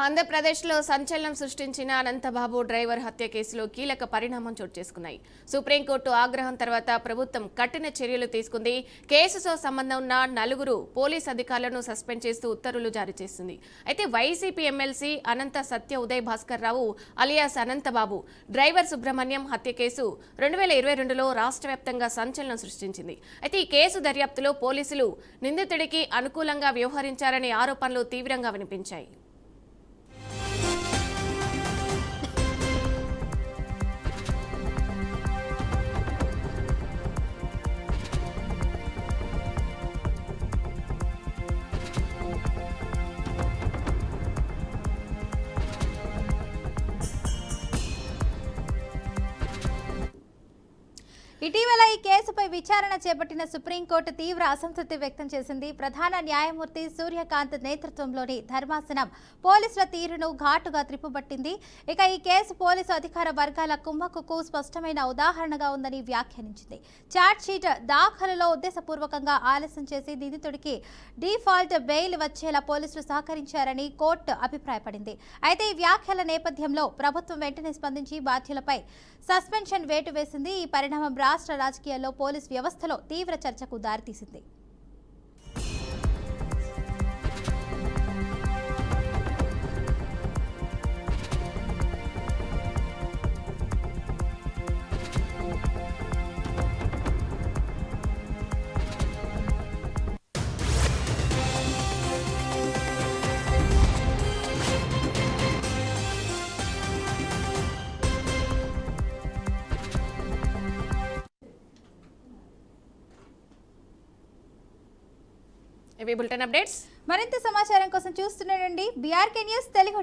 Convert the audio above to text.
ఆంధ్రప్రదేశ్లో సంచలనం సృష్టించిన అనంతబాబు డ్రైవర్ హత్య కేసులో కీలక పరిణామం చోటు చేసుకున్నాయి. సుప్రీంకోర్టు ఆగ్రహం తర్వాత ప్రభుత్వం కఠిన చర్యలు తీసుకుంది. కేసుతో సంబంధం ఉన్న 4 పోలీస్ అధికారులను సస్పెండ్ చేస్తూ ఉత్తర్వులు జారీ చేసింది. అయితే వైసీపీ ఎమ్మెల్సీ అనంత సత్య ఉదయ్ భాస్కర్ రావు అలియాస్ అనంతబాబు డ్రైవర్ సుబ్రహ్మణ్యం హత్య కేసు 2022లో రాష్ట్ర వ్యాప్తంగా సంచలనం సృష్టించింది. అయితే ఈ కేసు దర్యాప్తులో పోలీసులు నిందితుడికి అనుకూలంగా వ్యవహరించారనే ఆరోపణలు తీవ్రంగా వినిపించాయి. ఇటీవల ఈ కేసుపై విచారణ చేపట్టిన సుప్రీంకోర్టు తీవ్ర అసంతృప్తి వ్యక్తం చేసింది. ప్రధాన న్యాయమూర్తి సూర్యకాంత్ నేతృత్వంలోని ధర్మాసనం పోలీసుల తీరును ఘాటుగా త్రిప్పుబట్టింది. ఇక ఈ కేసు పోలీసు అధికార వర్గాల కుమ్మక్కుకు స్పష్టమైన ఉదాహరణగా ఉందని వ్యాఖ్యానించింది. ఛార్జ్షీట్ దాఖలులో ఉద్దేశపూర్వకంగా ఆలస్యం చేసి నిందితుడికి డిఫాల్ట్ బెయిల్ వచ్చేలా పోలీసులు సహకరించారని కోర్టు అభిప్రాయపడింది. అయితే ఈ వ్యాఖ్యల నేపథ్యంలో ప్రభుత్వం వెంటనే స్పందించి బాధ్యులపై సస్పెన్షన్ వేటు వేసింది. ఈ పరిణామం రాష్ట్ర రాజకీయాల్లో పోలీస్ వ్యవస్థలో తీవ్ర చర్చకు దారితీసింది. ఇవి బులెటిన్ అప్డేట్స్. మరింత సమాచారం కోసం చూస్తుండండి బీఆర్కే న్యూస్ తెలుగు.